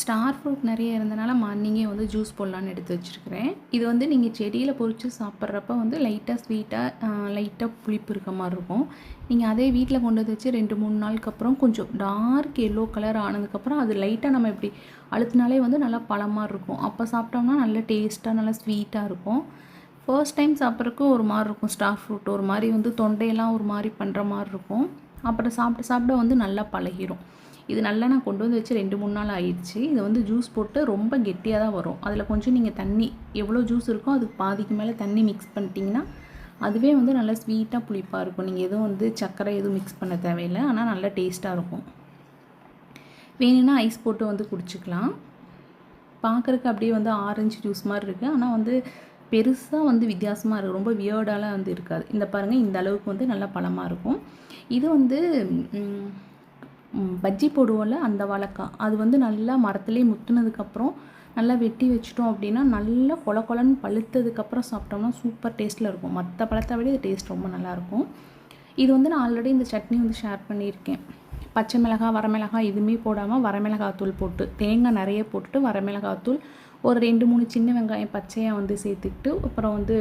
Star fruit நிறைய இருந்தனால மார்னிங்கே வந்து ஜூஸ் போடலான்னு எடுத்து வச்சுருக்கிறேன். இது வந்து நீங்கள் செடியில் பொறிச்சு சாப்பிட்றப்ப வந்து லைட்டாக ஸ்வீட்டாக லைட்டாக புளிப்பு இருக்க மாதிரி இருக்கும். நீங்கள் அதே வீட்டில் கொண்டு வந்து வச்சு 2-3 நாளுக்கு அப்புறம் கொஞ்சம் டார்க் எல்லோ கலர் ஆனதுக்கப்புறம் அது லைட்டாக நம்ம இப்படி அழுத்தினாலே வந்து நல்லா பழமாக இருக்கும். அப்போ சாப்பிட்டோம்னா நல்ல டேஸ்ட்டாக நல்லா ஸ்வீட்டாக இருக்கும். ஃபர்ஸ்ட் டைம் சாப்பிட்றதுக்கு ஒரு மாதிரி இருக்கும். ஸ்டார் ஃப்ரூட் ஒரு மாதிரி வந்து தொண்டையெல்லாம் ஒரு மாதிரி பண்ணுற மாதிரி இருக்கும். அப்புறம் சாப்பிட வந்து நல்லா பழகிடும். இது நல்லா நான் கொண்டு வந்து வச்சு 2-3 நாள் ஆயிடுச்சு. இதை வந்து ஜூஸ் போட்டு ரொம்ப கெட்டியாக தான் வரும். அதில் கொஞ்சம் நீங்கள் தண்ணி எவ்வளோ ஜூஸ் இருக்கோ அதுக்கு பாதிக்கு மேலே தண்ணி மிக்ஸ் பண்ணிட்டீங்கன்னா அதுவே வந்து நல்லா ஸ்வீட்டாக புளிப்பாக இருக்கும். நீங்கள் எதுவும் வந்து சர்க்கரை எதுவும் மிக்ஸ் பண்ண தேவையில்லை. ஆனால் நல்லா டேஸ்ட்டாக இருக்கும். வேணும்னா ஐஸ் போட்டு வந்து குடிச்சிக்கலாம். பார்க்குறக்கு அப்படியே வந்து ஆரஞ்சு ஜூஸ் மாதிரி இருக்குது. ஆனால் வந்து பெருசாக வந்து வித்தியாசமாக இருக்குது. ரொம்ப வியர்டாலாம் வந்து இருக்காது. இந்த பாருங்கள், இந்த அளவுக்கு வந்து நல்லா பழமாக இருக்கும். இது வந்து பஜ்ஜி போடுவோம்ல, அந்த வாழைக்காய் அது வந்து நல்லா மரத்துலேயே முத்துனதுக்கப்புறம் நல்லா வெட்டி வச்சிட்டோம் அப்படின்னா நல்லா கொலன்னு பழுத்ததுக்கப்புறம் சாப்பிட்டோம்னா சூப்பர் டேஸ்ட்டில் இருக்கும். மற்ற பழத்தை விட இது டேஸ்ட் ரொம்ப நல்லாயிருக்கும். இது வந்து நான் ஆல்ரெடி இந்த சட்னி வந்து ஷேர் பண்ணியிருக்கேன். பச்சை மிளகாய், வரமிளகாய் எதுவுமே போடாமல் வரமிளகாத்தூள் போட்டு தேங்காய் நிறைய போட்டுட்டு வரமிளகாத்தூள் ஒரு 2-3 சின்ன வெங்காயம் பச்சையாக வந்து சேர்த்துக்கிட்டு அப்புறம் வந்து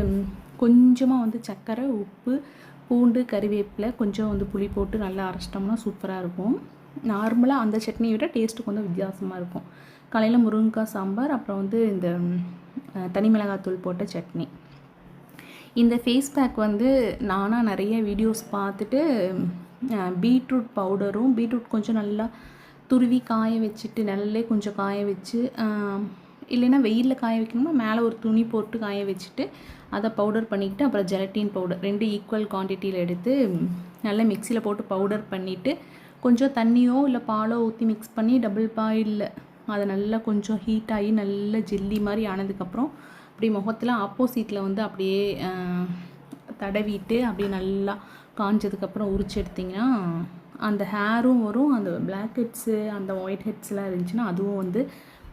கொஞ்சமாக வந்து சர்க்கரை, உப்பு, பூண்டு, கறிவேப்பிலை, கொஞ்சம் வந்து புளி போட்டு நல்லா அரைச்சிட்டோம்னா சூப்பராக இருக்கும். நார்மலாக அந்த சட்னியை விட டேஸ்ட்டு கொஞ்சம் வித்தியாசமாக இருக்கும். காலையில் முருங்கைக்காய் சாம்பார், அப்புறம் வந்து இந்த தனி மிளகாத்தூள் போட்ட சட்னி. இந்த ஃபேஸ் பேக் வந்து நானாக நிறைய வீடியோஸ் பார்த்துட்டு பீட்ரூட் பவுடரும் பீட்ரூட் கொஞ்சம் நல்லா துருவி காய வச்சுட்டு நல்லே கொஞ்சம் காய வச்சு இல்லைன்னா வெயிலில் காய வைக்கணும்னா மேலே ஒரு துணி போட்டு காய வச்சுட்டு அதை பவுடர் பண்ணிக்கிட்டு அப்புறம் ஜெலட்டின் பவுடர் 2 ஈக்குவல் குவான்டிட்டியில் எடுத்து நல்லா மிக்சியில் போட்டு பவுடர் பண்ணிவிட்டு கொஞ்சம் தண்ணியோ இல்லை பாலோ ஊற்றி மிக்ஸ் பண்ணி டபுள் பாயிலில் அதை நல்லா கொஞ்சம் ஹீட் ஆகி நல்ல ஜெல்லி மாதிரி ஆனதுக்கப்புறம் அப்படி முகத்தில் ஆப்போசிட்டில் வந்து அப்படியே தடவிட்டு அப்படியே நல்லா காஞ்சதுக்கப்புறம் உரிச்சு எடுத்திங்கன்னா அந்த ஹேரும் வரும். அந்த பிளாக் ஹெட்ஸு அந்த ஒயிட் ஹெட்ஸ்லாம் இருந்துச்சுன்னா அதுவும் வந்து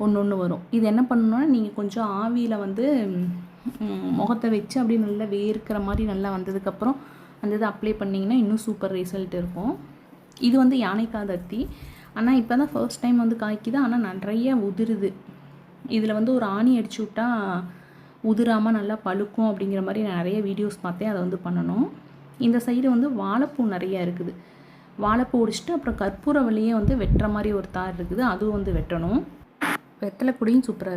ஒன்று வரும். இது என்ன பண்ணணுன்னா நீங்கள் கொஞ்சம் ஆவியில் வந்து முகத்தை வச்சு அப்படியே நல்லா வேர்க்கிற மாதிரி நல்லா வந்ததுக்கப்புறம் அந்த இதை அப்ளை பண்ணிங்கன்னா இன்னும் சூப்பர் ரிசல்ட் இருக்கும். இது வந்து யானைக்காய் தத்தி. ஆனால் இப்போ தான் ஃபர்ஸ்ட் டைம் வந்து காய்க்குது. ஆனால் நிறைய உதிருது. இதில் வந்து ஒரு ஆணி அடிச்சு விட்டா உதிராமல் நல்லா பழுக்கும் அப்படிங்கிற மாதிரி நான் நிறைய வீடியோஸ் பார்த்தேன். அதை வந்து பண்ணணும். இந்த சைடு வந்து வாழைப்பூ நிறையா இருக்குது. வாழைப்பூ ஒடிச்சிட்டு அப்புறம் கற்பூர வழியே வந்து வெட்டுற மாதிரி ஒரு தார் இருக்குது. அதுவும் வந்து வெட்டணும். வெத்தலை பொடியும் சூப்பராக இருக்குது.